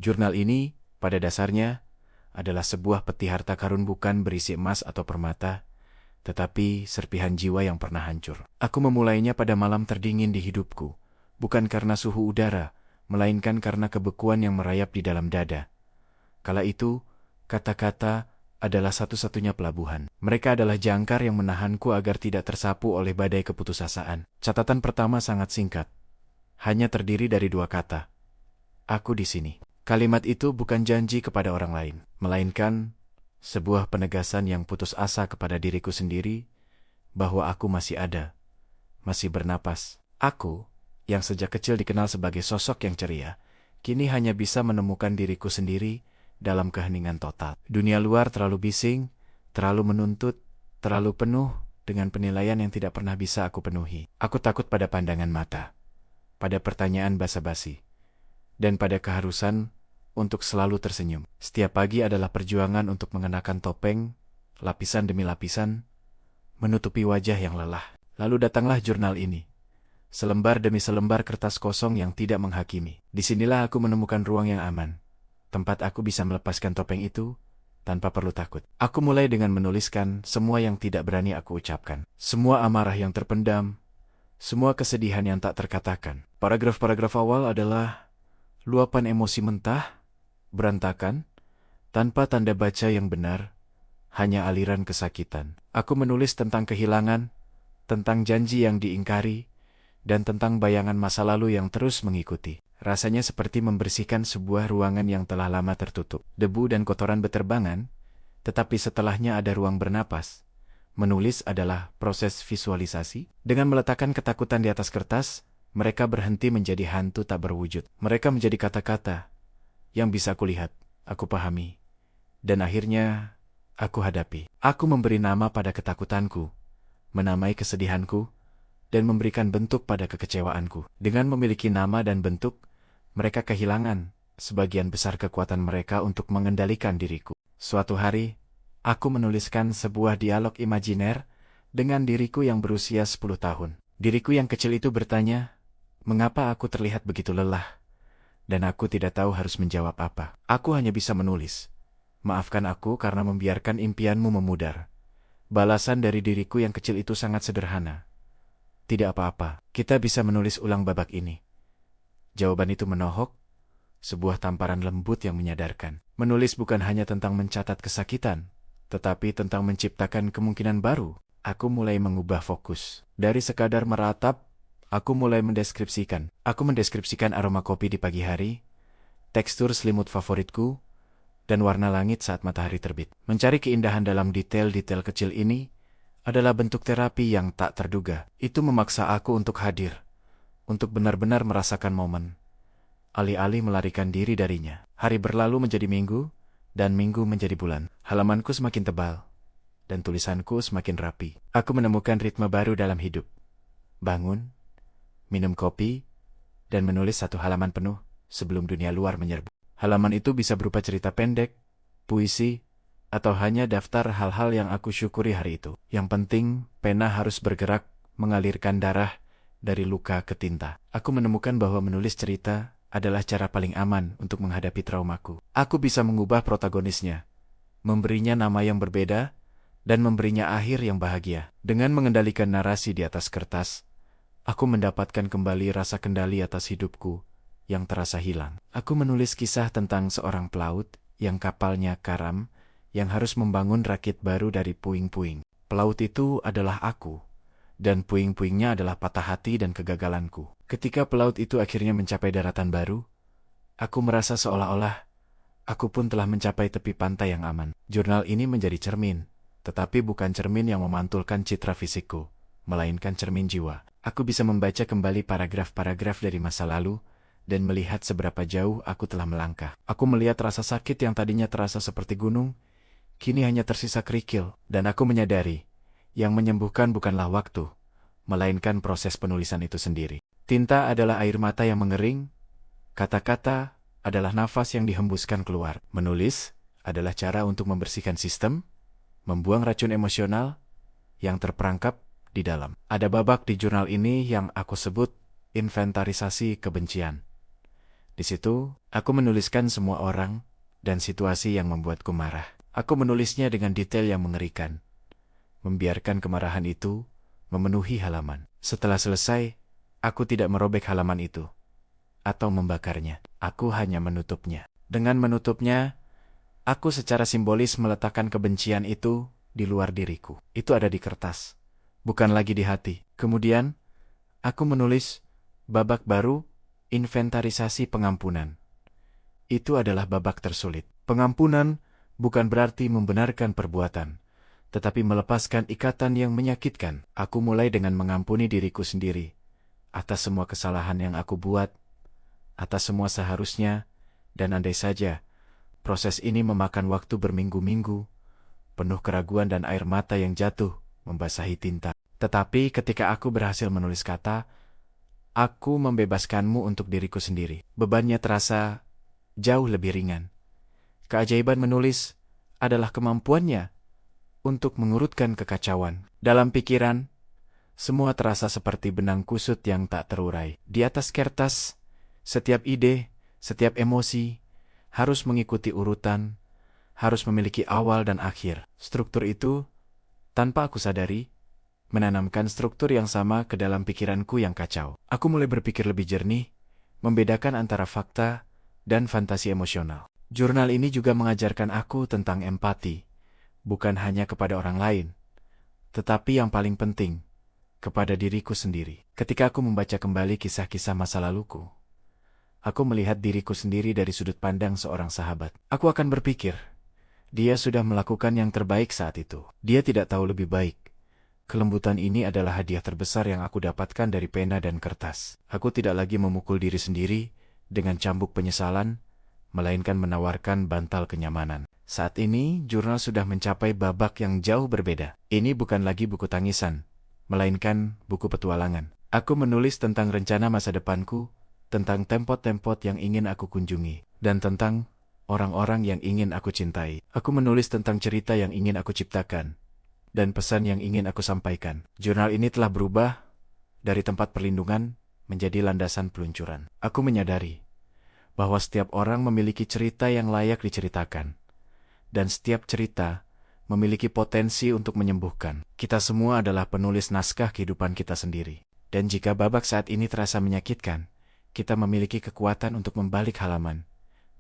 Jurnal ini, pada dasarnya, adalah sebuah peti harta karun bukan berisi emas atau permata, tetapi serpihan jiwa yang pernah hancur. Aku memulainya pada malam terdingin di hidupku, bukan karena suhu udara, melainkan karena kebekuan yang merayap di dalam dada. Kala itu, kata-kata adalah satu-satunya pelabuhan. Mereka adalah jangkar yang menahanku agar tidak tersapu oleh badai keputusasaan. Catatan pertama sangat singkat. Hanya terdiri dari 2 kata. Aku di sini. Kalimat itu bukan janji kepada orang lain, melainkan sebuah penegasan yang putus asa kepada diriku sendiri bahwa aku masih ada, masih bernapas. Aku, yang sejak kecil dikenal sebagai sosok yang ceria, kini hanya bisa menemukan diriku sendiri dalam keheningan total. Dunia luar terlalu bising, terlalu menuntut, terlalu penuh dengan penilaian yang tidak pernah bisa aku penuhi. Aku takut pada pandangan mata, pada pertanyaan basa-basi, dan pada keharusan untuk selalu tersenyum. Setiap pagi adalah perjuangan untuk mengenakan topeng, lapisan demi lapisan, menutupi wajah yang lelah. Lalu datanglah jurnal ini. Selembar demi selembar kertas kosong yang tidak menghakimi. Disinilah aku menemukan ruang yang aman. Tempat aku bisa melepaskan topeng itu tanpa perlu takut. Aku mulai dengan menuliskan semua yang tidak berani aku ucapkan. Semua amarah yang terpendam, semua kesedihan yang tak terkatakan. Paragraf-paragraf awal adalah luapan emosi mentah, berantakan, tanpa tanda baca yang benar, hanya aliran kesakitan. Aku menulis tentang kehilangan, tentang janji yang diingkari, dan tentang bayangan masa lalu yang terus mengikuti. Rasanya seperti membersihkan sebuah ruangan yang telah lama tertutup. Debu dan kotoran beterbangan, tetapi setelahnya ada ruang bernapas. Menulis adalah proses visualisasi. Dengan meletakkan ketakutan di atas kertas, mereka berhenti menjadi hantu tak berwujud. Mereka menjadi kata-kata yang bisa aku lihat, aku pahami, dan akhirnya aku hadapi. Aku memberi nama pada ketakutanku, menamai kesedihanku, dan memberikan bentuk pada kekecewaanku. Dengan memiliki nama dan bentuk, mereka kehilangan sebagian besar kekuatan mereka untuk mengendalikan diriku. Suatu hari, aku menuliskan sebuah dialog imajiner dengan diriku yang berusia 10 tahun. Diriku yang kecil itu bertanya, mengapa aku terlihat begitu lelah? Dan aku tidak tahu harus menjawab apa. Aku hanya bisa menulis. Maafkan aku karena membiarkan impianmu memudar. Balasan dari diriku yang kecil itu sangat sederhana. Tidak apa-apa, kita bisa menulis ulang babak ini. Jawaban itu menohok, sebuah tamparan lembut yang menyadarkan. Menulis bukan hanya tentang mencatat kesakitan, tetapi tentang menciptakan kemungkinan baru. Aku mulai mengubah fokus. Dari sekadar meratap, aku mulai mendeskripsikan. Aku mendeskripsikan aroma kopi di pagi hari, tekstur selimut favoritku, dan warna langit saat matahari terbit. Mencari keindahan dalam detail-detail kecil ini adalah bentuk terapi yang tak terduga. Itu memaksa aku untuk hadir, untuk benar-benar merasakan momen, alih-alih melarikan diri darinya. Hari berlalu menjadi minggu, dan minggu menjadi bulan. Halamanku semakin tebal, dan tulisanku semakin rapi. Aku menemukan ritme baru dalam hidup. Bangun, minum kopi, dan menulis 1 halaman penuh sebelum dunia luar menyerbu. Halaman itu bisa berupa cerita pendek, puisi, atau hanya daftar hal-hal yang aku syukuri hari itu. Yang penting, pena harus bergerak, mengalirkan darah dari luka ke tinta. Aku menemukan bahwa menulis cerita adalah cara paling aman untuk menghadapi traumaku. Aku bisa mengubah protagonisnya, memberinya nama yang berbeda, dan memberinya akhir yang bahagia. Dengan mengendalikan narasi di atas kertas, aku mendapatkan kembali rasa kendali atas hidupku yang terasa hilang. Aku menulis kisah tentang seorang pelaut yang kapalnya karam, yang harus membangun rakit baru dari puing-puing. Pelaut itu adalah aku, dan puing-puingnya adalah patah hati dan kegagalanku. Ketika pelaut itu akhirnya mencapai daratan baru, aku merasa seolah-olah aku pun telah mencapai tepi pantai yang aman. Jurnal ini menjadi cermin, tetapi bukan cermin yang memantulkan citra fisikku, melainkan cermin jiwa. Aku bisa membaca kembali paragraf-paragraf dari masa lalu, dan melihat seberapa jauh aku telah melangkah. Aku melihat rasa sakit yang tadinya terasa seperti gunung, kini hanya tersisa kerikil, dan aku menyadari, yang menyembuhkan bukanlah waktu, melainkan proses penulisan itu sendiri. Tinta adalah air mata yang mengering, kata-kata adalah nafas yang dihembuskan keluar. Menulis adalah cara untuk membersihkan sistem, membuang racun emosional yang terperangkap di dalam. Ada babak di jurnal ini yang aku sebut inventarisasi kebencian. Di situ, aku menuliskan semua orang dan situasi yang membuatku marah. Aku menulisnya dengan detail yang mengerikan, membiarkan kemarahan itu memenuhi halaman. Setelah selesai, aku tidak merobek halaman itu atau membakarnya. Aku hanya menutupnya. Dengan menutupnya, aku secara simbolis meletakkan kebencian itu di luar diriku. Itu ada di kertas, bukan lagi di hati. Kemudian, aku menulis babak baru, inventarisasi pengampunan. Itu adalah babak tersulit. Pengampunan bukan berarti membenarkan perbuatan, tetapi melepaskan ikatan yang menyakitkan. Aku mulai dengan mengampuni diriku sendiri atas semua kesalahan yang aku buat, atas semua seharusnya, dan andai saja proses ini memakan waktu berminggu-minggu, penuh keraguan dan air mata yang jatuh membasahi tinta. Tetapi ketika aku berhasil menulis kata, aku membebaskanmu untuk diriku sendiri. Bebannya terasa jauh lebih ringan. Keajaiban menulis adalah kemampuannya untuk mengurutkan kekacauan. Dalam pikiran, semua terasa seperti benang kusut yang tak terurai. Di atas kertas, setiap ide, setiap emosi, harus mengikuti urutan, harus memiliki awal dan akhir. Struktur itu, tanpa aku sadari, menanamkan struktur yang sama ke dalam pikiranku yang kacau. Aku mulai berpikir lebih jernih, membedakan antara fakta dan fantasi emosional. Jurnal ini juga mengajarkan aku tentang empati, bukan hanya kepada orang lain, tetapi yang paling penting, kepada diriku sendiri. Ketika aku membaca kembali kisah-kisah masa laluku, aku melihat diriku sendiri dari sudut pandang seorang sahabat. Aku akan berpikir, dia sudah melakukan yang terbaik saat itu. Dia tidak tahu lebih baik. Kelembutan ini adalah hadiah terbesar yang aku dapatkan dari pena dan kertas. Aku tidak lagi memukul diri sendiri dengan cambuk penyesalan, melainkan menawarkan bantal kenyamanan. Saat ini, jurnal sudah mencapai babak yang jauh berbeda. Ini bukan lagi buku tangisan, melainkan buku petualangan. Aku menulis tentang rencana masa depanku, tentang tempat-tempat yang ingin aku kunjungi, dan tentang orang-orang yang ingin aku cintai. Aku menulis tentang cerita yang ingin aku ciptakan, dan pesan yang ingin aku sampaikan. Jurnal ini telah berubah dari tempat perlindungan menjadi landasan peluncuran. Aku menyadari bahwa setiap orang memiliki cerita yang layak diceritakan, dan setiap cerita memiliki potensi untuk menyembuhkan. Kita semua adalah penulis naskah kehidupan kita sendiri. Dan jika babak saat ini terasa menyakitkan, kita memiliki kekuatan untuk membalik halaman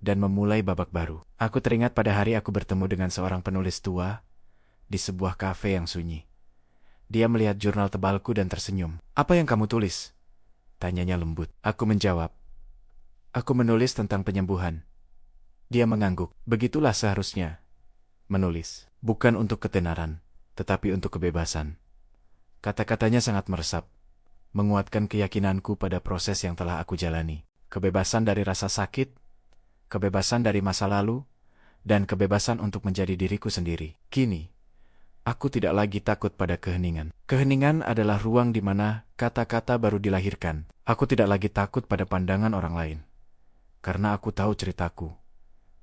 dan memulai babak baru. Aku teringat pada hari aku bertemu dengan seorang penulis tua di sebuah kafe yang sunyi. Dia melihat jurnal tebalku dan tersenyum. "Apa yang kamu tulis?" tanyanya lembut. Aku menjawab, "Aku menulis tentang penyembuhan." Dia mengangguk. Begitulah seharusnya menulis. Bukan untuk ketenaran, tetapi untuk kebebasan. Kata-katanya sangat meresap, menguatkan keyakinanku pada proses yang telah aku jalani. Kebebasan dari rasa sakit, kebebasan dari masa lalu, dan kebebasan untuk menjadi diriku sendiri. Kini, aku tidak lagi takut pada keheningan. Keheningan adalah ruang di mana kata-kata baru dilahirkan. Aku tidak lagi takut pada pandangan orang lain, karena aku tahu ceritaku,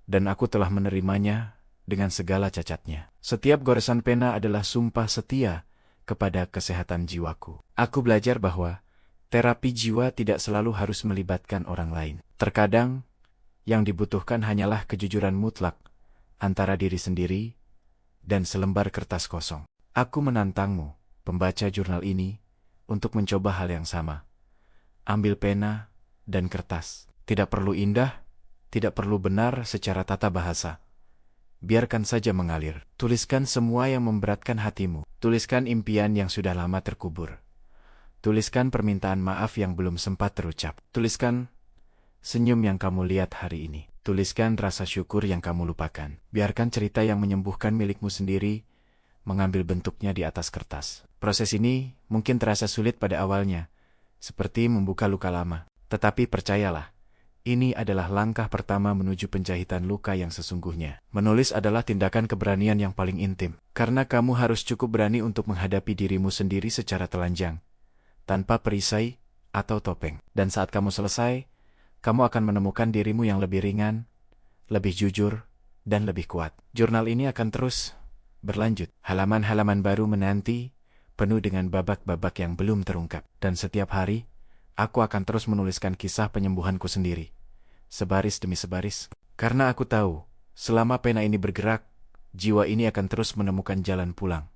dan aku telah menerimanya dengan segala cacatnya. Setiap goresan pena adalah sumpah setia kepada kesehatan jiwaku. Aku belajar bahwa terapi jiwa tidak selalu harus melibatkan orang lain. Terkadang, yang dibutuhkan hanyalah kejujuran mutlak antara diri sendiri dan selembar kertas kosong. Aku menantangmu, pembaca jurnal ini, untuk mencoba hal yang sama. Ambil pena dan kertas. Tidak perlu indah, tidak perlu benar secara tata bahasa. Biarkan saja mengalir. Tuliskan semua yang memberatkan hatimu. Tuliskan impian yang sudah lama terkubur. Tuliskan permintaan maaf yang belum sempat terucap. Tuliskan senyum yang kamu lihat hari ini. Tuliskan rasa syukur yang kamu lupakan. Biarkan cerita yang menyembuhkan milikmu sendiri mengambil bentuknya di atas kertas. Proses ini mungkin terasa sulit pada awalnya, seperti membuka luka lama. Tetapi percayalah, ini adalah langkah pertama menuju penjahitan luka yang sesungguhnya. Menulis adalah tindakan keberanian yang paling intim, karena kamu harus cukup berani untuk menghadapi dirimu sendiri secara telanjang, tanpa perisai atau topeng. Dan saat kamu selesai, kamu akan menemukan dirimu yang lebih ringan, lebih jujur, dan lebih kuat. Jurnal ini akan terus berlanjut. Halaman-halaman baru menanti, penuh dengan babak-babak yang belum terungkap. Dan setiap hari, aku akan terus menuliskan kisah penyembuhanku sendiri. sebaris demi sebaris. Karena aku tahu, selama pena ini bergerak, jiwa ini akan terus menemukan jalan pulang.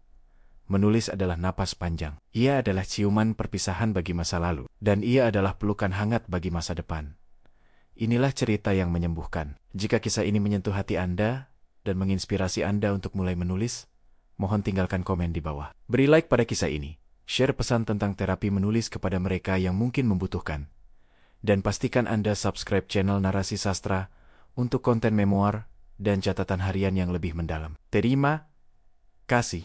Menulis adalah napas panjang. Ia adalah ciuman perpisahan bagi masa lalu. Dan ia adalah pelukan hangat bagi masa depan. Inilah cerita yang menyembuhkan. Jika kisah ini menyentuh hati Anda dan menginspirasi Anda untuk mulai menulis, mohon tinggalkan komen di bawah. Beri like pada kisah ini. Share pesan tentang terapi menulis kepada mereka yang mungkin membutuhkan. Dan pastikan Anda subscribe channel Narasi Sastra untuk konten memoir dan catatan harian yang lebih mendalam. Terima kasih.